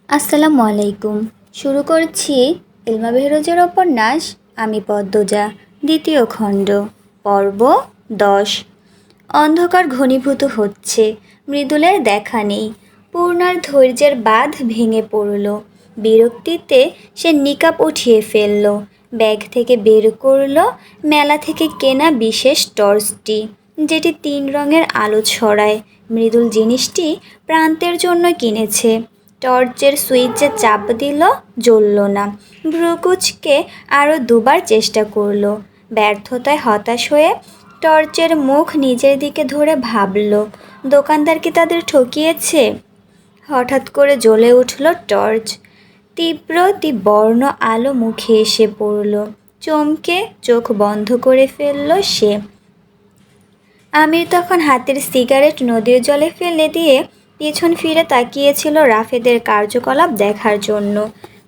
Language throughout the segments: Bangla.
আসসালামু আলাইকুম। শুরু করছি ইলমা বেহরোজের উপন্যাস আমি পদ্মজা, দ্বিতীয় খণ্ড, পর্ব 10। অন্ধকার ঘনীভূত হচ্ছে, মৃদুলের দেখা নেই। পূর্ণার ধৈর্যের বাঁধ ভেঙে পড়ল। বিরক্তিতে সে নিকাব উঠিয়ে ফেলল, ব্যাগ থেকে বের করল মেলা থেকে কেনা বিশেষ টর্চটি, যেটি 3 রঙের আলো ছড়ায়। মৃদুল জিনিসটি প্রান্তের জন্য কিনেছে। টর্চের সুইচে চাপ দিল, জ্বলল না। ভ্রুকুচকে আরও 2বার চেষ্টা করলো। ব্যর্থতায় হতাশ হয়ে টর্চের মুখ নিজের দিকে ধরে ভাবল, দোকানদার কি তাদের ঠকিয়েছে? হঠাৎ করে জ্বলে উঠল টর্চ। তীব্র তীবর্ণ আলো মুখে এসে পড়ল। চমকে চোখ বন্ধ করে ফেলল সে। আমির তখন হাতের সিগারেট নদীর জলে ফেলে দিয়ে পিছন ফিরে তাকিয়েছিল রাফেদের কার্যকলাপ দেখার জন্য।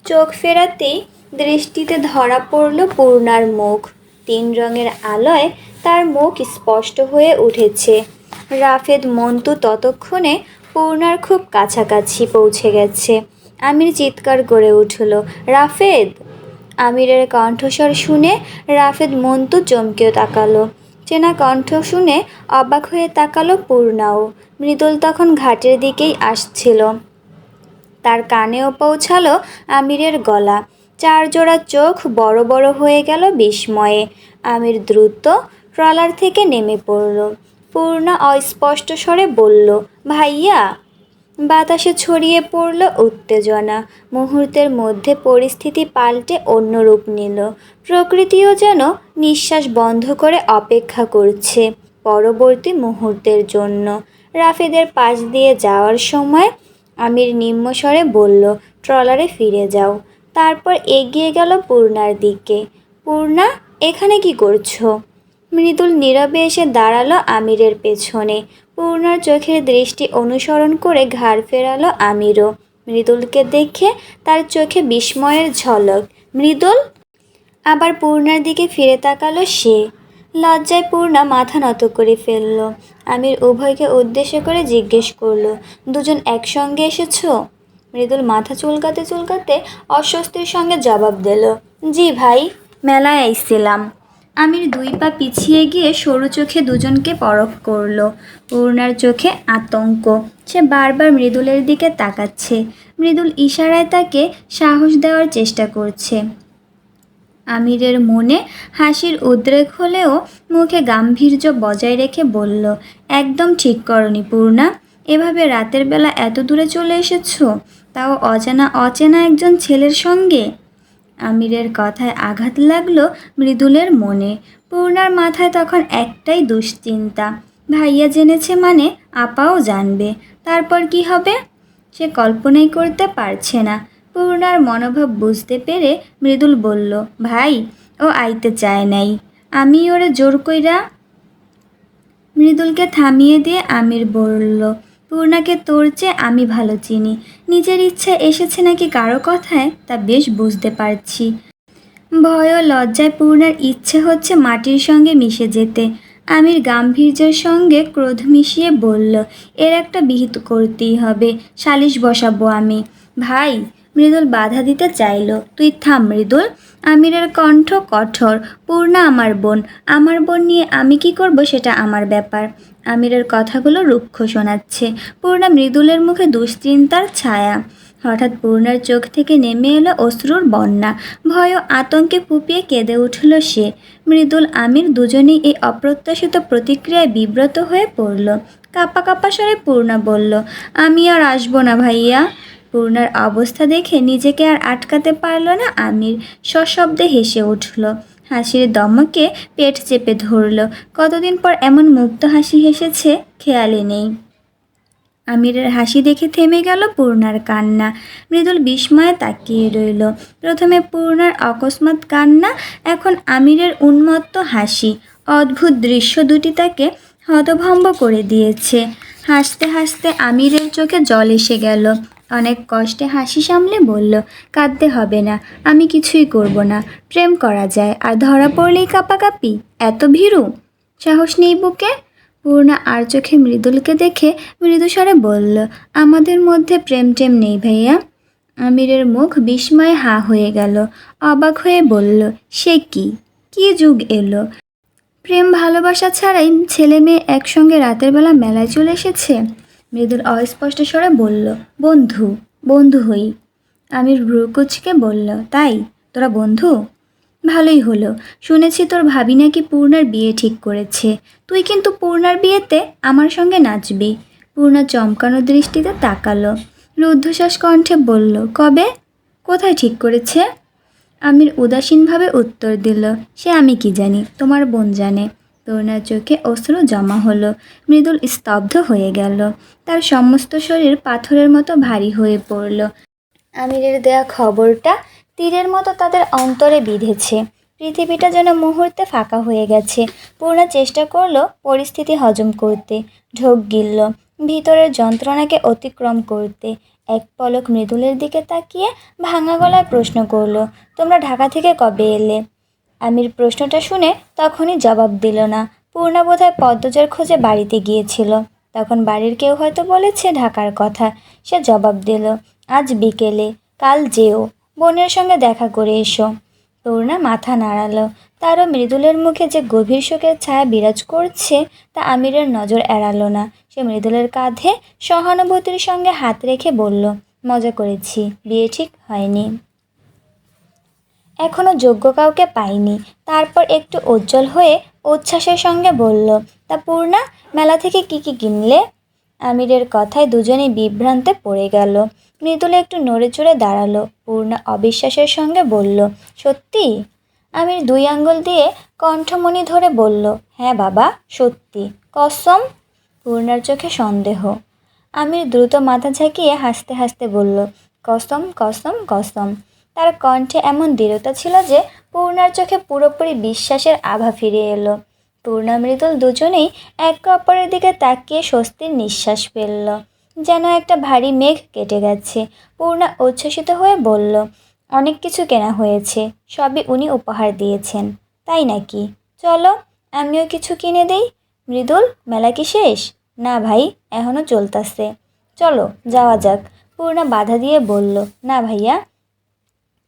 চোখ ফেরাতেই দৃষ্টিতে ধরা পড়ল পূর্ণার মুখ। 3 রঙের আলোয় তার মুখ স্পষ্ট হয়ে উঠেছে। রাফেদ মন্তু ততক্ষণে পূর্ণার খুব কাছাকাছি পৌঁছে গেছে। আমির চিৎকার করে উঠল, রাফেদ! আমিরের কণ্ঠস্বর শুনে রাফেদ মন্তু চমকেও তাকালো। চেনা কণ্ঠ শুনে অবাক হয়ে তাকালো পূর্ণাও। মৃদুল তখন ঘাটের দিকেই আসছিল। তার কানেও পৌঁছালো আমিরের গলা। 4 জোড়া চোখ বড় বড় হয়ে গেল বিস্ময়ে। আমির দ্রুত ট্রলার থেকে নেমে পড়ল। পূর্ণা অস্পষ্ট স্বরে বলল, ভাইয়া! বাতাসে ছড়িয়ে পড়ল উত্তেজনা। মুহূর্তের মধ্যে পরিস্থিতি পাল্টে অন্য রূপ নিল। প্রকৃতিও যেন নিঃশ্বাস বন্ধ করে অপেক্ষা করছে পরবর্তী মুহূর্তের জন্য। রাফেদের পাশ দিয়ে যাওয়ার সময় আমির নিম্নস্বরে বলল, ট্রলারে ফিরে যাও। তারপর এগিয়ে গেল পূর্ণার দিকে। পূর্ণা, এখানে কি করছো? মৃদুল নীরবে এসে দাঁড়ালো আমিরের পেছনে। পূর্ণার চোখের দৃষ্টি অনুসরণ করে ঘাড় ফেরালো আমিরও। মৃদুলকে দেখে তার চোখে বিস্ময়ের ঝলক। মৃদুল! আবার পূর্ণার দিকে ফিরে তাকালো সে। লজ্জায় পূর্ণা মাথা নত করে ফেলল। আমির উভয়কে উদ্দেশ্য করে জিজ্ঞেস করলো, দুজন একসঙ্গে এসেছো? মৃদুল মাথা চুলকাতে চুলকাতে অস্বস্তির সঙ্গে জবাব দিল, জি ভাই, মেলায় আইছিলাম। আমির 2 পা পিছিয়ে গিয়ে সরু চোখে দুজনকে পরখ করল। পূর্ণার চোখে আতঙ্ক। সে বারবার মৃদুলের দিকে তাকাচ্ছে। মৃদুল ইশারায় তাকে সাহস দেওয়ার চেষ্টা করছে। আমিরের মনে হাসির উদ্রেক হলেও মুখে গাম্ভীর্য বজায় রেখে বলল, একদম ঠিক করনি পূর্ণা। এভাবে রাতের বেলা এত দূরে চলে এসেছো, তাও অচেনা একজন ছেলের সঙ্গে। আমিরের কথায় আঘাত লাগলো মৃদুলের মনে। পূর্ণার মাথায় তখন একটাই দুশ্চিন্তা, ভাইয়া জেনেছে মানে আপাও জানবে। তারপর কি হবে সে কল্পনাই করতে পারছে না। পূর্ণার মনোভাব বুঝতে পেরে মৃদুল বলল, ভাই, ও আইতে চায় নাই, আমি ওরে জোর কইরা। মৃদুলকে থামিয়ে দিয়ে আমির বলল, পূর্ণাকে তোর চেয়ে আমি ভালো চিনি। নিজের ইচ্ছা এসেছে নাকি কারো কথায় তা বেশ বুঝতে পারছি। ভয় ও লজ্জায় পূর্ণার ইচ্ছে হচ্ছে মাটির সঙ্গে মিশে যেতে। আমির গাম্ভীর্যের সঙ্গে ক্রোধ মিশিয়ে বলল, এর একটা বিহিত করতেই হবে, সালিশ বসাবো আমি। ভাই! মৃদুল বাধা দিতে চাইল। তুই থাম মৃদুল। আমিরের কণ্ঠ কঠোর। পূর্ণা আমার বোন নিয়ে আমি কি করব সেটা আমার ব্যাপার। আমিরের কথাগুলো রুক্ষ শোনাচ্ছে। পূর্ণা মৃদুলের মুখে দুশ্চিন্তার ছায়া। হঠাৎ পূর্ণার চোখ থেকে নেমে এলো অশ্রুর বন্যা। ভয় ও আতঙ্কে ফুঁপিয়ে কেঁদে উঠল সে। মৃদুল আমির দুজনেই এই অপ্রত্যাশিত প্রতিক্রিয়ায় বিব্রত হয়ে পড়ল। কাঁপা কাঁপা স্বরে পূর্ণা বলল, আমি আর আসবো না ভাইয়া। পূর্ণার অবস্থা দেখে নিজেকে আর আটকাতে পারল না আমির। সশব্দে হেসে উঠল। হাসির দমকে পেট চেপে ধরল। কতদিন পর এমন মুক্ত হাসি হেসেছে খেয়ালই নেই। আমিরের হাসি দেখে থেমে গেল পূর্ণার কান্না। মৃদুল বিস্ময়ে তাকিয়ে রইল। প্রথমে পূর্ণার অকস্মাৎ কান্না, এখন আমিরের উন্মত্ত হাসি। অদ্ভুত দৃশ্য দুটি তাকে হতভম্ব করে দিয়েছে। হাসতে হাসতে আমিরের চোখে জল এসে গেল। অনেক কষ্টে হাসি সামলে বলল, কাঁদতে হবে না, আমি কিছুই করব না। প্রেম করা যায়, আর ধরা পড়লেই কাঁপাকাঁপি? এত ভীরু? সাহস নেই বুকে? পূর্ণা আর চোখে মৃদুলকে দেখে মৃদুস্বরে বলল, আমাদের মধ্যে প্রেম টেম নেই ভাইয়া। আমিরের মুখ বিস্ময়ে হা হয়ে গেল। অবাক হয়ে বলল, সে কি, কি যুগ এলো? প্রেম ভালোবাসা ছাড়াই ছেলে মেয়ে একসঙ্গে রাতের বেলা মেলায় চলে এসেছে। মৃদুল অস্পষ্ট স্বরে বলল, বন্ধু, বন্ধু হই। আমির ভ্রুকুচকে বলল, তাই, তোরা বন্ধু? ভালোই হলো। শুনেছি তোর ভাবি নাকি পূর্ণার বিয়ে ঠিক করেছে। তুই কিন্তু পূর্ণার বিয়েতে আমার সঙ্গে নাচবি। পূর্ণা চমকানো দৃষ্টিতে তাকালো। রুদ্ধশ্বাস কণ্ঠে বলল, কবে, কোথায় ঠিক করেছে? আমির উদাসীনভাবে উত্তর দিল, সে আমি কি জানি, তোমার বোন জানে। তরুণার চোখে অশ্রু জমা হলো। মৃদুল স্তব্ধ হয়ে গেল। তার সমস্ত শরীর পাথরের মতো ভারী হয়ে পড়ল। আমিরের দেয়া খবরটা তীরের মতো তাদের অন্তরে বিঁধেছে। পৃথিবীটা যেন মুহূর্তে ফাঁকা হয়ে গেছে। পূর্ণা চেষ্টা করলো পরিস্থিতি হজম করতে, ঢোক গিলল, ভিতরের যন্ত্রণাকে অতিক্রম করতে। এক পলক মৃদুলের দিকে তাকিয়ে ভাঙা গলায় প্রশ্ন করলো, তোমরা ঢাকা থেকে কবে এলে? আমির প্রশ্নটা শুনে তখনই জবাব দিল না। পূর্ণা বোধহয় পদ্মজার খোঁজে বাড়িতে গিয়েছিল। তখন বাড়ির কেউ হয়তো বলেছে ঢাকার কথা। সে জবাব দিল, আজ বিকেলে, কাল যেও, বোনের সঙ্গে দেখা করে এসো। তরুণা মাথা নাড়ালো। তারও মৃদুলের মুখে যে গভীর শোকের ছায়া বিরাজ করছে তা আমিরের নজর এড়ালো না। সে মৃদুলের কাঁধে সহানুভূতির সঙ্গে হাত রেখে বলল, মজা করেছি, বিয়ে ঠিক হয়নি, এখনো যোগ্য কাউকে পাইনি। তারপর একটু উজ্জ্বল হয়ে উচ্ছ্বাসের সঙ্গে বলল, তা পূর্ণা, মেলা থেকে কি কি কিনলে? আমিরের কথায় দুজনেই বিভ্রান্তে পড়ে গেল। মৃদুল একটু নড়ে চড়ে দাঁড়ালো। পূর্ণা অবিশ্বাসের সঙ্গে বলল, সত্যি? আমির দুই আঙ্গুল দিয়ে কণ্ঠমণি ধরে বলল, হ্যাঁ বাবা, সত্যি, কসম। পূর্ণার চোখে সন্দেহ। আমির দ্রুত মাথা ঝাঁকিয়ে হাসতে হাসতে বলল, কসম, কসম, কসম। তার কণ্ঠে এমন দৃঢ়তা ছিল যে পূর্ণার চোখে পুরোপুরি বিশ্বাসের আভা ফিরে এলো। পূর্ণা মৃদুল দুজনেই একে অপরের দিকে তাকিয়ে স্বস্তির নিঃশ্বাস ফেলল। যেন একটা ভারী মেঘ কেটে গেছে। পূর্ণা উচ্ছ্বসিত হয়ে বলল, অনেক কিছু কেনা হয়েছে, সবই উনি উপহার দিয়েছেন। তাই নাকি? চলো, আমিও কিছু কিনে দেই। মৃদুল, মেলা কি শেষ? না ভাই, এখনও চলতাছে। চলো যাওয়া যাক। পূর্ণা বাধা দিয়ে বলল, না ভাইয়া,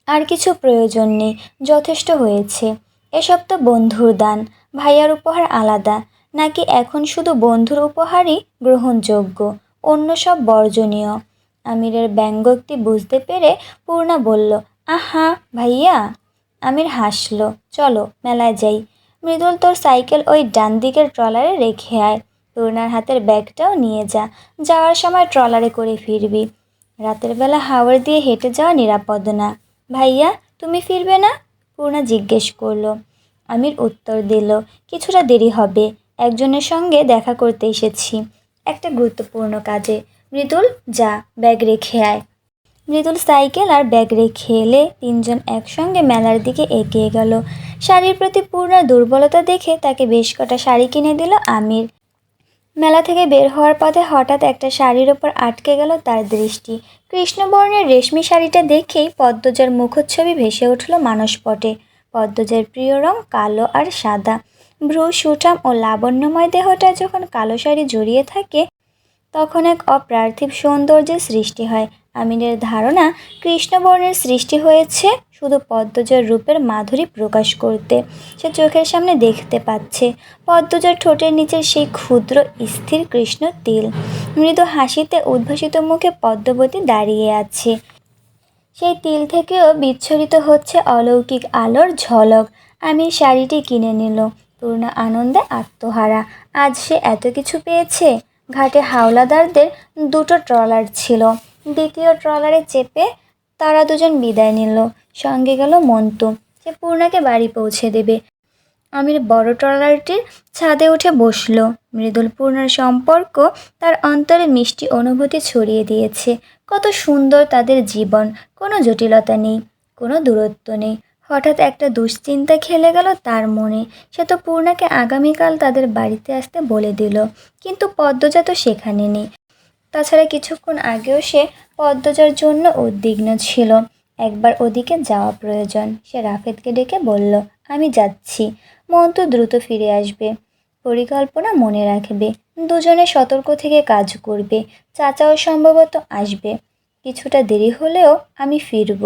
আর কিছু প্রয়োজন নেই, যথেষ্ট হয়েছে। এসব তো বন্ধুর দান, ভাইয়ার উপহার আলাদা। নাকি এখন শুধু বন্ধুর উপহারই গ্রহণযোগ্য, অন্য সব বর্জনীয়? আমিরের ব্যঙ্গোক্তি বুঝতে পেরে পূর্ণা বলল, আহা ভাইয়া। আমির হাসল, চলো মেলায় যাই। মৃদুল, তোর সাইকেল ওই ডান দিকের ট্রলারে রেখে আয়। পূর্ণার হাতের ব্যাগটাও নিয়ে যা, যাওয়ার সময় ট্রলারে করে ফিরবি। রাতের বেলা হাওড় দিয়ে হেঁটে যাওয়া নিরাপদ না। ভাইয়া, তুমি ফিরবে না? পূর্ণা জিজ্ঞেস করলো। আমির উত্তর দিল, কিছুটা দেরি হবে, একজনের সঙ্গে দেখা করতে এসেছি, একটা গুরুত্বপূর্ণ কাজে। মৃদুল, যা, ব্যাগ রেখে আয়। মৃদুল সাইকেল আর ব্যাগ রেখে এলে তিনজন একসঙ্গে মেলার দিকে এগিয়ে গেল। শাড়ির প্রতি পূর্ণার দুর্বলতা দেখে তাকে বেশ কটা শাড়ি কিনে দিল আমির। মেলা থেকে বের হওয়ার পথে হঠাৎ একটা শাড়ির ওপর আটকে গেল তার দৃষ্টি। কৃষ্ণবর্ণের রেশমি শাড়িটা দেখেই পদ্মজার মুখচ্ছবি ভেসে উঠল মানসপটে। পদ্মজার প্রিয় রং কালো আর সাদা। ভ্রু সুঠাম ও লাবণ্যময় দেহটা যখন কালো শাড়ি জড়িয়ে থাকে তখন এক অপ্রার্থিব সৌন্দর্যের সৃষ্টি হয়। আমিরের ধারণা কৃষ্ণবর্ণের সৃষ্টি হয়েছে শুধু পদ্মজার রূপের মাধুরী প্রকাশ করতে। সে চোখের সামনে দেখতে পাচ্ছে পদ্মজার ঠোঁটের নিচের সেই ক্ষুদ্র স্থির কৃষ্ণ তিল। মৃদু হাসিতে উদ্ভাসিত মুখে পদ্মবতী দাঁড়িয়ে আছে। সেই তিল থেকেও বিচ্ছুরিত হচ্ছে অলৌকিক আলোর ঝলক। আমির শাড়িটি কিনে নিল। পূর্ণ আনন্দে আত্মহারা। আজ সে এত কিছু পেয়েছে। ঘাটে হাওলাদারদের দুটো ট্রলার ছিল। দ্বিতীয় ট্রলারে চেপে তারা দুজন বিদায় নিল। সঙ্গে গেল মন্টু, সে পূর্ণাকে বাড়ি পৌঁছে দেবে। আমির বড় ট্রলারটির ছাদে উঠে বসল। মৃদুল পূর্ণার সম্পর্ক তার অন্তরে মিষ্টি অনুভূতি ছড়িয়ে দিয়েছে। কত সুন্দর তাদের জীবন, কোনো জটিলতা নেই, কোনো দূরত্ব নেই। হঠাৎ একটা দুশ্চিন্তা খেলে গেল তার মনে। সে তো পূর্ণাকে আগামীকাল তাদের বাড়িতে আসতে বলে দিল, কিন্তু পদ্মজা তো সেখানে নেই। তাছাড়া কিছুক্ষণ আগেও সে পদ্মজার জন্য উদ্বিগ্ন ছিল। একবার ওদিকে যাওয়া প্রয়োজন। সে রাফেদকে ডেকে বলল, আমি যাচ্ছি, মন্টু দ্রুত ফিরে আসবে, পরিকল্পনা মনে রাখবে, দুজনে সতর্ক থেকে কাজ করবে, চাচাও সম্ভবত আসবে। কিছুটা দেরি হলেও আমি ফিরব।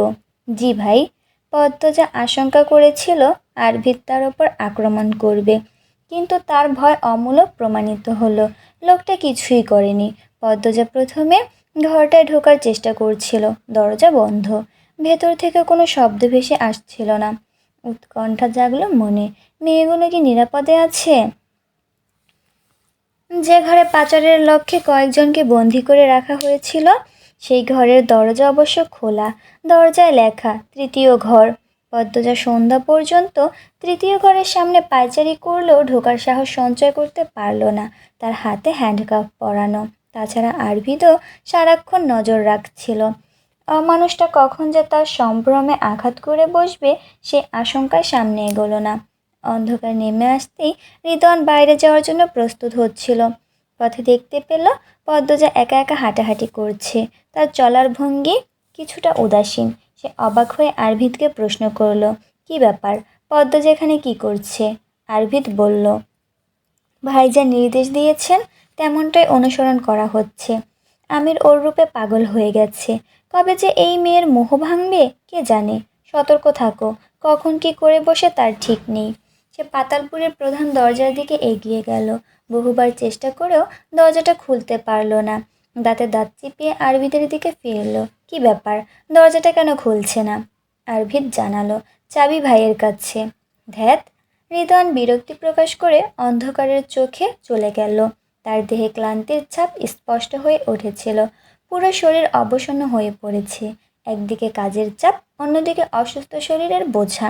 জি ভাই। পদ্মজা আশঙ্কা করেছিল আরভিদ তার ওপর আক্রমণ করবে, কিন্তু তার ভয় অমূলক প্রমাণিত হলো। লোকটা কিছুই করেনি। পদ্মজা প্রথমে ঘরটায় ঢোকার চেষ্টা করছিল, দরজা বন্ধ। ভেতর থেকে কোনো শব্দ ভেসে আসছিল না। উৎকণ্ঠা জাগলো মনে। মেয়েগুলো কি নিরাপদে আছে? যে ঘরে পাচারের লক্ষ্যে কয়েকজনকে বন্দি করে রাখা হয়েছিল সেই ঘরের দরজা অবশ্য খোলা। দরজায় লেখা তৃতীয় ঘর। পদ্মজা সন্ধ্যা পর্যন্ত তৃতীয় ঘরের সামনে পায়চারি করলেও ঢোকার সাহস সঞ্চয় করতে পারল না। তার হাতে হ্যান্ডকাফ পরানো। তাছাড়া আরভিদও সারাক্ষণ নজর রাখছিল। অমানুষটা কখন যে তার সম্ভ্রমে আঘাত করে বসবে সে আশঙ্কায় সামনে এগোলো না। অন্ধকার নেমে আসতেই রিদওয়ান বাইরে যাওয়ার জন্য প্রস্তুত হচ্ছিল। পথে দেখতে পেল পদ্মজা একা একা হাঁটাহাঁটি করছে। তার চলার ভঙ্গি কিছুটা উদাসীন। সে অবাক হয়ে আরভিদকে প্রশ্ন করল, কি ব্যাপার, পদ্মজা এখানে কি করছে? আরভিদ বলল, ভাইজান নির্দেশ দিয়েছেন তেমনটাই অনুসরণ করা হচ্ছে। আমির ওর রূপে পাগল হয়ে গেছে। কবে যে এই মেয়ের মোহ ভাঙবে কে জানে। সতর্ক থাকো, কখন কি করে বসে তার ঠিক নেই। সে পাতালপুরের প্রধান দরজার দিকে এগিয়ে গেল। বহুবার চেষ্টা করেও দরজাটা খুলতে পারল না। দাঁতে দাঁত চিপিয়ে আরভিদের দিকে ফিরল। কি ব্যাপার, দরজাটা কেন খুলছে না? আরভিদ জানালো, চাবি ভাইয়ের কাছে। ধ্যাত। রিদওয়ান বিরক্তি প্রকাশ করে অন্ধকারের চোখে চলে গেল। তার দেহে ক্লান্তির ছাপ স্পষ্ট হয়ে উঠেছিল। পুরো শরীর অবসন্ন হয়ে পড়েছে। একদিকে কাজের চাপ, অন্যদিকে অসুস্থ শরীরের বোঝা।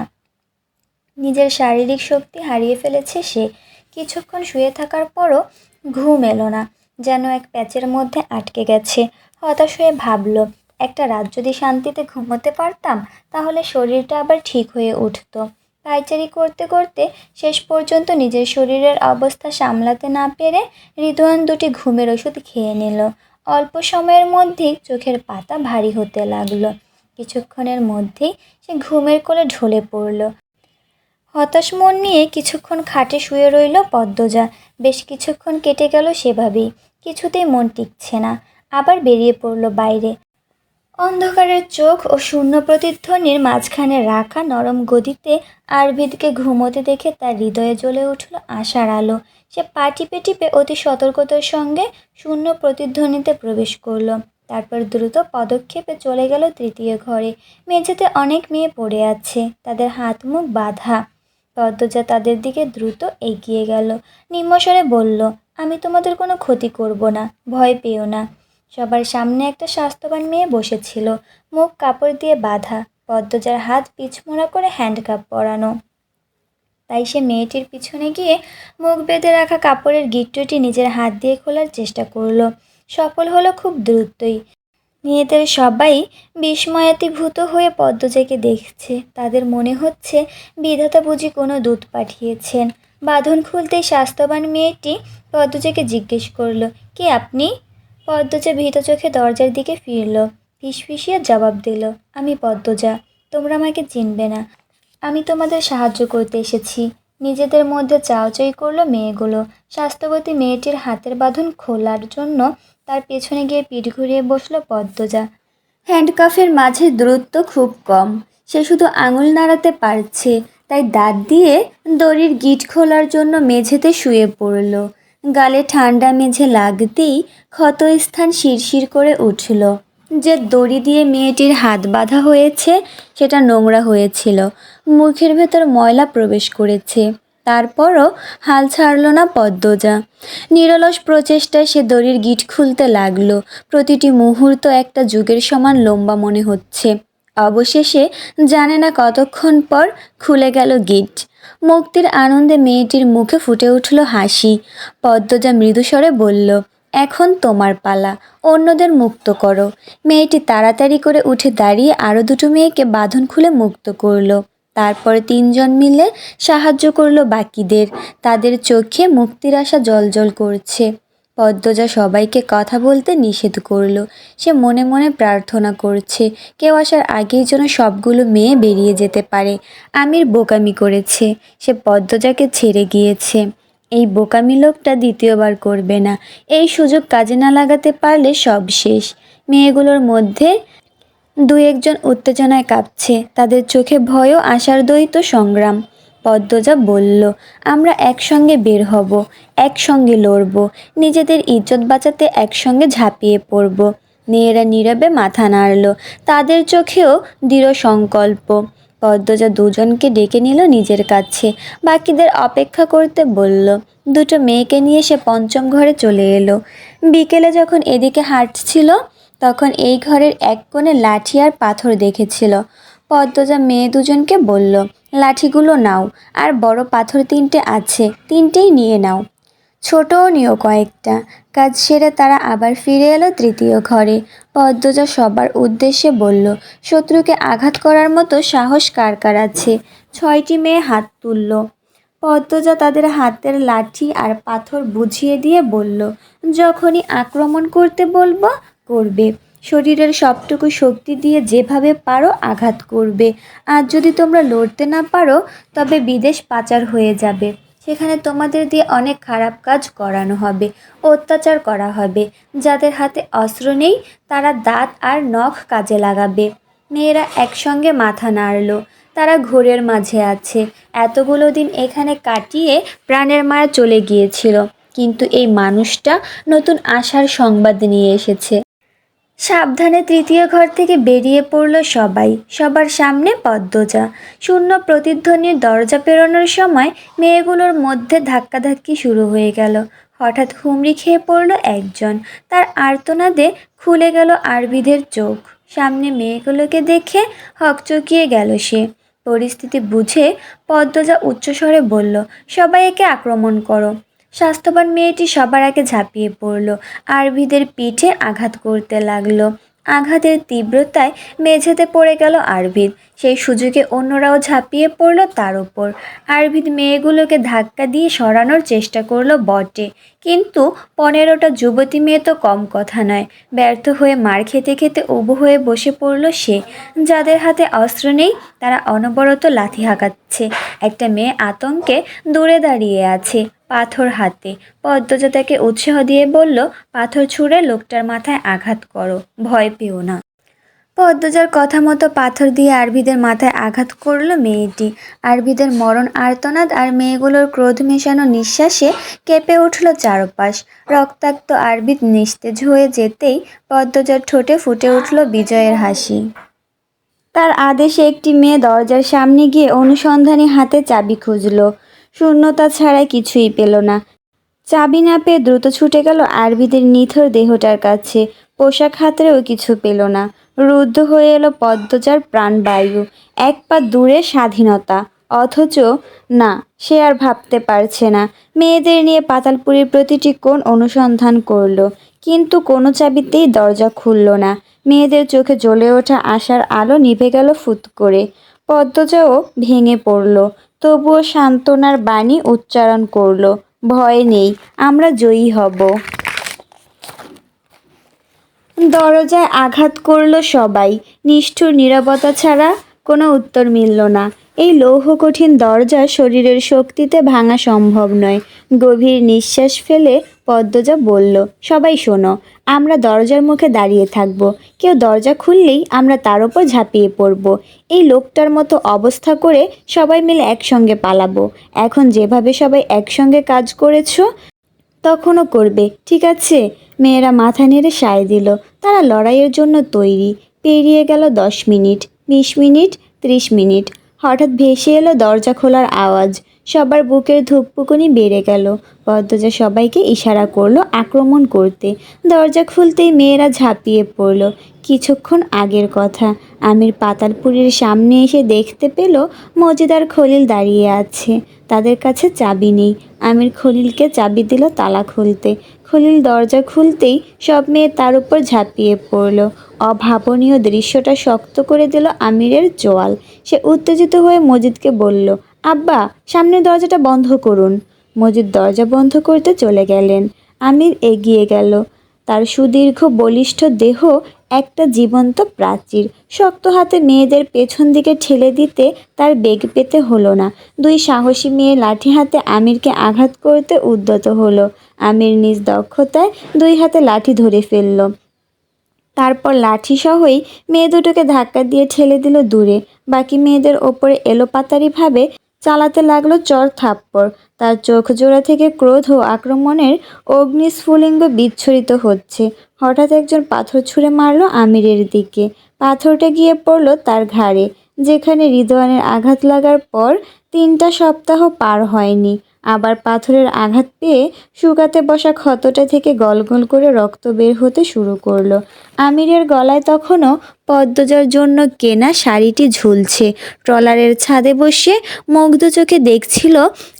নিজের শারীরিক শক্তি হারিয়ে ফেলেছে সে। কিছুক্ষণ শুয়ে থাকার পরও ঘুম এলো না, যেন এক প্যাচের মধ্যে আটকে গেছে। হতাশ হয়ে ভাবল, একটা রাত যদি শান্তিতে ঘুমোতে পারতাম তাহলে শরীরটা আবার ঠিক হয়ে উঠত। পায়চারি করতে করতে শেষ পর্যন্ত নিজের শরীরের অবস্থা সামলাতে না পেরে রিদওয়ান দুটি ঘুমের ওষুধ খেয়ে নিল। অল্প সময়ের মধ্যেই চোখের পাতা ভারী হতে লাগলো। কিছুক্ষণের মধ্যেই সে ঘুমের কোলে ঢলে পড়ল। হতাশ মন নিয়ে কিছুক্ষণ খাটে শুয়ে রইল পদ্মজা। বেশ কিছুক্ষণ কেটে গেল সেভাবেই। কিছুতেই মন টিকছে না। আবার বেরিয়ে পড়ল বাইরে। অন্ধকারের চোখ ও শূন্য প্রতিধ্বনির মাঝখানে রাখা নরম গদিতে আরভিদকে ঘুমোতে দেখে তার হৃদয়ে জ্বলে উঠল আশার আলো। সে পা টিপে টিপে অতি সতর্কতার সঙ্গে শূন্য প্রতিধ্বনিতে প্রবেশ করল। তারপর দ্রুত পদক্ষেপে চলে গেল তৃতীয় ঘরে। মেঝেতে অনেক মেয়ে পড়ে আছে, তাদের হাত মুখ বাঁধা। পদ্মজা তাদের দিকে দ্রুত এগিয়ে গেল। নিম্নস্বরে বলল, আমি তোমাদের কোনো ক্ষতি করব না, ভয় পেও না। সবার সামনে একটা স্বাস্থ্যবান মেয়ে বসেছিল, মুখ কাপড় দিয়ে বাঁধা। পদ্মজার হাত পিছমোড়া করে হ্যান্ডকাপ পরানো। তাই সে মেয়েটির পিছনে গিয়ে মুখ বেঁধে রাখা কাপড়ের গিট্টুটি নিজের হাত দিয়ে খোলার চেষ্টা করলো। সফল হলো খুব দ্রুতই। মেয়েদের সবাই বিস্ময়াতীভূত হয়ে পদ্মজাকে দেখছে। তাদের মনে হচ্ছে বিধাতা বুঝি কোনো দূত পাঠিয়েছেন। বাঁধন খুলতেই স্বাস্থ্যবান মেয়েটি পদ্মজাকে জিজ্ঞেস করলো, কে আপনি? পদ্মজা ভীত চোখে দরজার দিকে ফিরল। ফিসফিসিয়ে জবাব দিল, আমি পদ্মজা। তোমরা আমাকে চিনবে না। আমি তোমাদের সাহায্য করতে এসেছি। নিজেদের মধ্যে চাওয়াচাই করলো মেয়েগুলো। স্বাস্থ্যবতী মেয়েটির হাতের বাঁধন খোলার জন্য তার পেছনে গিয়ে পিঠ ঘুরিয়ে বসলো পদ্মজা। হ্যান্ডকাফের মাঝে দূরত্ব খুব কম। সে শুধু আঙুল নাড়াতে পারছে, তাই দাঁত দিয়ে দড়ির গিট খোলার জন্য মেঝেতে শুয়ে পড়ল। গালে ঠান্ডা মেঝে লাগতেই ক্ষতস্থান শিরশির করে উঠল। যে দড়ি দিয়ে মেয়েটির হাত বাঁধা হয়েছে সেটা নোংরা হয়েছিল। মুখের ভেতর ময়লা প্রবেশ করেছে। তারপরও হাল ছাড়ল না পদ্মজা। নিরলস প্রচেষ্টায় সে দড়ির গিট খুলতে লাগলো। প্রতিটি মুহূর্ত একটা যুগের সমান লম্বা মনে হচ্ছে। অবশেষে জানে না কতক্ষণ পর খুলে গেল গিট। মুক্তির আনন্দে মেয়েটির মুখে ফুটে উঠল হাসি। পদ্মজা মৃদুস্বরে বলল, এখন তোমার পালা, অন্যদের মুক্ত করো। মেয়েটি তাড়াতাড়ি করে উঠে দাঁড়িয়ে আরও দুটো মেয়েকে বাঁধন খুলে মুক্ত করলো। তারপর তিনজন মিলে সাহায্য করলো বাকিদের। তাদের চোখে মুক্তির আশা জ্বলজ্বল করছে। পদ্মজা সবাইকে কথা বলতে নিষেধ করলো। সে মনে মনে প্রার্থনা করছে কেউ আসার আগেই যেন সবগুলো মেয়ে বেরিয়ে যেতে পারে। আমির বোকামি করেছে, সে পদ্মজাকে ছেড়ে গিয়েছে। এই বোকামি লোকটা দ্বিতীয়বার করবে না। এই সুযোগ কাজে না লাগাতে পারলে সব শেষ। মেয়েগুলোর মধ্যে দু একজন উত্তেজনায় কাঁপছে, তাদের চোখে ভয় ও আশার দ্বৈত সংগ্রাম। পদ্মজা বলল, আমরা একসঙ্গে বের হব, একসঙ্গে লড়ব, নিজেদের ইজ্জত বাঁচাতে একসঙ্গে ঝাঁপিয়ে পড়ব। মেয়েরা নীরবে মাথা নাড়ল, তাদের চোখেও দৃঢ় সংকল্প। পদ্মজা দুজনকে ডেকে নিল নিজের কাছে, বাকিদের অপেক্ষা করতে বলল। দুটো মেয়েকে নিয়ে সে পঞ্চম ঘরে চলে এলো। বিকেলে যখন এদিকে হাঁটছিল তখন এই ঘরের এক কোণে লাঠি আর পাথর দেখেছিল। পদ্মজা মেয়ে দুজনকে বলল, লাঠিগুলো নাও, আর বড় পাথর 3টে আছে, 3টেই নিয়ে নাও, ছোটও নিও কয়েকটা। কাজ সেরে তারা আবার ফিরে এলো তৃতীয় ঘরে। পদ্মজা সবার উদ্দেশ্যে বলল, শত্রুকে আঘাত করার মতো সাহস কার কার আছে? 6টি মেয়ে হাত তুলল। পদ্মজা তাদের হাতের লাঠি আর পাথর বুঝিয়ে দিয়ে বলল, যখনই আক্রমণ করতে বলবো করবে, শরীরের সবটুকু শক্তি দিয়ে যেভাবে পারো আঘাত করবে। আর যদি তোমরা লড়তে না পারো তবে বিদেশ পাচার হয়ে যাবে, সেখানে তোমাদের দিয়ে অনেক খারাপ কাজ করানো হবে, অত্যাচার করা হবে। যাদের হাতে অস্ত্র নেই তারা দাঁত আর নখ কাজে লাগাবে। মেয়েরা একসঙ্গে মাথা নাড়ল। তারা ঘোরের মাঝে আছে, এতগুলো দিন এখানে কাটিয়ে প্রাণের মায়া চলে গিয়েছিল, কিন্তু এই মানুষটা নতুন আশার সংবাদ নিয়ে এসেছে। সাবধানে তৃতীয় ঘর থেকে বেরিয়ে পড়ল সবাই, সবার সামনে পদ্মজা। শূন্য প্রতিধ্বনির দরজা পেরোনোর সময় মেয়েগুলোর মধ্যে ধাক্কাধাক্কি শুরু হয়ে গেল। হঠাৎ হুমড়ি খেয়ে পড়ল একজন, তার আর্তনাদে খুলে গেল আরবিদের চোখ। সামনে মেয়েগুলোকে দেখে হকচকিয়ে গেল সে। পরিস্থিতি বুঝে পদ্মজা উচ্চস্বরে বলল, সবাই একে আক্রমণ করো। স্বাস্থ্যবান মেয়েটি সবার আগে ঝাঁপিয়ে পড়ল, আরবিদের পিঠে আঘাত করতে লাগলো। আঘাতের তীব্রতায় মেঝেতে পড়ে গেল আরবিদ। সেই সুযোগে অন্যরাও ঝাঁপিয়ে পড়ল তার ওপর। আরবিদ মেয়েগুলোকে ধাক্কা দিয়ে সরানোর চেষ্টা করলো বটে, কিন্তু 15টা যুবতী মেয়ে তো কম কথা নয়। ব্যর্থ হয়ে মার খেতে খেতে উবু হয়ে বসে পড়ল সে। যাদের হাতে অস্ত্র নেই তারা অনবরত লাথি হাঁকাচ্ছে। একটা মেয়ে আতঙ্কে দূরে দাঁড়িয়ে আছে, পাথর হাতে। পদ্মজা তাকে উৎসাহ দিয়ে বলল, পাথর ছুঁড়ে লোকটার মাথায় আঘাত করো, ভয় পেও না। পদ্মজার কথা মতো পাথর দিয়ে আরবিদের মাথায় আঘাত করল মেয়েটি। আরবিদের মরণ আর্তনাদ আর মেয়েগুলোর ক্রোধ মেশানো নিঃশ্বাসে কেঁপে উঠল চারপাশ। রক্তাক্ত আরবিদ নিস্তেজ হয়ে যেতেই পদ্মজার ঠোঁটে ফুটে উঠল বিজয়ের হাসি। তার আদেশে একটি মেয়ে দরজার সামনে গিয়ে অনুসন্ধানী হাতে চাবি খুঁজল। শূন্যতা ছাড়া কিছুই পেল না। চাবি না পেয়ে দ্রুত ছুটে গেল আরবিদের নিথর দেহটার কাছে। পোশাক হাতড়েও কিছু পেল না। রুদ্ধ হয়ে এলো পদ্মজার প্রাণবায়ু। এক পা দূরে স্বাধীনতা, অথচ না, সে আর ভাবতে পারছে না। মেয়েদের নিয়ে পাতালপুরীর প্রতিটি কোণ অনুসন্ধান করলো, কিন্তু কোনো চাবিতেই দরজা খুলল না। মেয়েদের চোখে জ্বলে ওঠা আশার আলো নিভে গেল ফুৎ করে। পদ্মজাও ভেঙে পড়ল, তবুও সান্ত্বনার বাণী উচ্চারণ করল, ভয় নেই, আমরা জয়ী হব। দরজায় আঘাত করল সবাই। নিষ্ঠুর নীরবতা ছাড়া কোনো উত্তর মিলল না। এই লৌহ কঠিন দরজা শরীরের শক্তিতে ভাঙা সম্ভব নয়। গভীর নিঃশ্বাস ফেলে পদ্মজা বলল, সবাই শোনো, আমরা দরজার মুখে দাঁড়িয়ে থাকব। কেউ দরজা খুললেই আমরা তার ওপর ঝাঁপিয়ে পড়ব। এই লোকটার মতো অবস্থা করে সবাই মিলে একসঙ্গে পালাবো। এখন যেভাবে সবাই একসঙ্গে কাজ করেছো তখনও করবে, ঠিক আছে? মেয়েরা মাথা নেড়ে সায় দিল। তারা লড়াইয়ের জন্য তৈরি। পেরিয়ে গেল 10 মিনিট, 20 মিনিট, 30 মিনিট। হঠাৎ ভেসে এলো দরজা খোলার আওয়াজ। সবার বুকের ধুকপুকুনি বেড়ে গেল। পদ্মজা সবাইকে ইশারা করলো আক্রমণ করতে। দরজা খুলতেই মেয়েরা ঝাঁপিয়ে পড়ল। কিছুক্ষণ আগের কথা, আমির পাতালপুরীর সামনে এসে দেখতে পেল মজিদার খলিল দাঁড়িয়ে আছে। তাদের কাছে চাবি নেই। আমির খলিলকে চাবি দিল তালা খুলতে। খলিল দরজা খুলতেই সব মেয়ে তার উপর ঝাঁপিয়ে পড়ল। অভাবনীয় দৃশ্যটা শক্ত করে দিল আমিরের চোয়াল। সে উত্তেজিত হয়ে মজিদকে বলল, আব্বা, সামনের দরজাটা বন্ধ করুন। মজিদ দরজা বন্ধ করতে চলে গেলেন। আমির এগিয়ে গেল। তার সুদীর্ঘ বলিষ্ঠ দেহ একটা জীবন্ত প্রাচীর। শক্ত হাতে মেয়েদের পেছন দিকে ঠেলে দিতে তার বেগ পেতে হলো না। দুই সাহসী মেয়ে লাঠি হাতে আমিরকে আঘাত করতে উদ্যত হলো। আমির নিজ দক্ষতায় দুই হাতে লাঠি ধরে ফেলল। তারপর লাঠি সহই মেয়ে দুটোকে ধাক্কা দিয়ে ঠেলে দিল দূরে। বাকি মেয়েদের ওপরে এলোপাতাড়িভাবে চালাতে লাগলো চড় থাপ্পড়। তার চোখ জোড়া থেকে ক্রোধ ও আক্রমণের অগ্নিস্ফুলিঙ্গ বিচ্ছুরিত হচ্ছে। হঠাৎ একজন পাথর ছুঁড়ে মারল আমিরের দিকে। পাথরটা গিয়ে পড়ল তার ঘাড়ে, যেখানে রিদওয়ানের আঘাত লাগার পর 3টা সপ্তাহ পার হয়নি। আবার পাথরের আঘাত পেয়ে শুকাতে বসা ক্ষতটা থেকে গলগল করে রক্ত বের হতে শুরু করলো। আমিরের গলায় তখনও পদ্মজার জন্য কেনা শাড়িটি ঝুলছে। ট্রলারের ছাদে বসে মুগ্ধ চোখে দেখছিল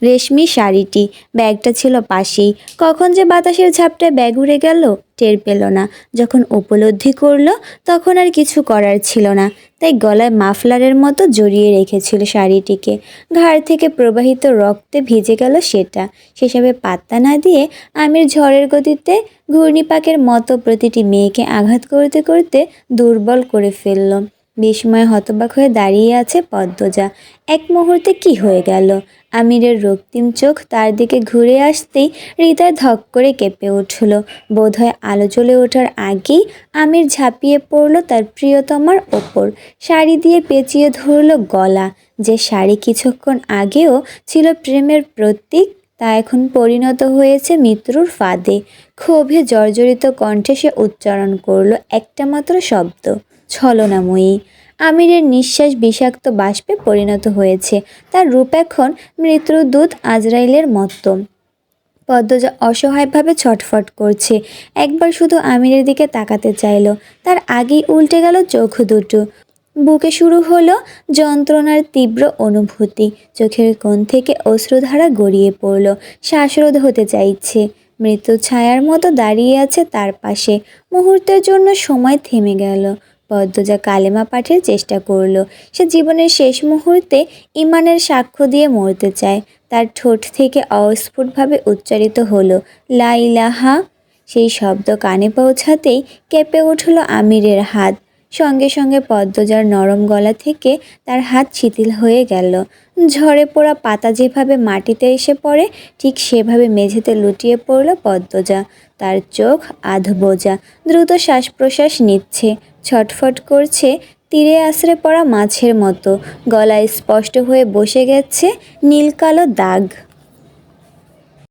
রেশমি শাড়িটি। ব্যাগটা ছিল পাশেই। কখন যে বাতাসের ঝাপটায় ব্যাগ উড়ে গেল টের পেল না। যখন উপলব্ধি করলো তখন আর কিছু করার ছিল না, তাই গলায় মাফলারের মতো জড়িয়ে রেখেছিল শাড়িটিকে। ঘাড় থেকে প্রবাহিত রক্তে ভিজে গেল সেটা। সেসবে পাত্তা না দিয়ে আমির ঝড়ের গতিতে ঘূর্ণিপাকের মতো প্রতিটি মেয়েকে আঘাত করতে করতে দুর্বল করে ফেলল। বিস্ময়ে হতবাক হয়ে দাঁড়িয়ে আছে পদ্মজা। এক মুহূর্তে কি হয়ে গেল? আমিরের রক্তিম চোখ তার দিকে ঘুরে আসতেই হৃদয় ধক করে কেঁপে উঠল। বোধহয় আলো জ্বলে ওঠার আগেই আমির ঝাঁপিয়ে পড়ল তার প্রিয়তমার ওপর। শাড়ি দিয়ে পেঁচিয়ে ধরল গলা। যে শাড়ি কিছুক্ষণ আগেও ছিল প্রেমের প্রতীক, তা এখন পরিণত হয়েছে মৃত্যুর ফাঁদে। ক্ষোভে জর্জরিত কণ্ঠে সে উচ্চারণ করল একটা মাত্র শব্দ, ছলনাময়ী। আমিরের নিঃশ্বাস বিষাক্ত বাষ্পে পরিণত হয়েছে। তার রূপ এখন মৃত্যুদূত আজরাইলের মতো। পদ্মজা অসহায়ভাবে ছটফট করছে। একবার শুধু আমিরের দিকে তাকাতে চাইল, তার আগেই উল্টে গেল চোখ দুটো। বুকে শুরু হলো যন্ত্রণার তীব্র অনুভূতি। চোখের কোণ থেকে অশ্রুধারা গড়িয়ে পড়ল। শ্বাসরোধ হতে চাইছে। মৃত্যু ছায়ার মতো দাঁড়িয়ে আছে তার পাশে। মুহূর্তের জন্য সময় থেমে গেল। পদ্মজা কালেমা পাঠের চেষ্টা করল। সে জীবনের শেষ মুহূর্তে ঈমানের সাক্ষ্য দিয়ে মরতে চায়। তার ঠোঁট থেকে অস্ফুটভাবে উচ্চারিত হলো লা ইলাহা। সেই শব্দ কানে পৌঁছাতেই কেঁপে উঠল আমিরের হাত। সঙ্গে সঙ্গে পদ্মজার নরম গলা থেকে তার হাত শিথিল হয়ে গেল। ঝরে পোড়া পাতা যেভাবে মাটিতে এসে পড়ে, ঠিক সেভাবে মেঝেতে লুটিয়ে পড়ল পদ্মজা। তার চোখ আধবোজা, দ্রুত শ্বাস প্রশ্বাস নিচ্ছে, ছটফট করছে তীরে আছড়ে পড়া মাছের মতো। গলায় স্পষ্ট হয়ে বসে গেছে নীল কালো দাগ।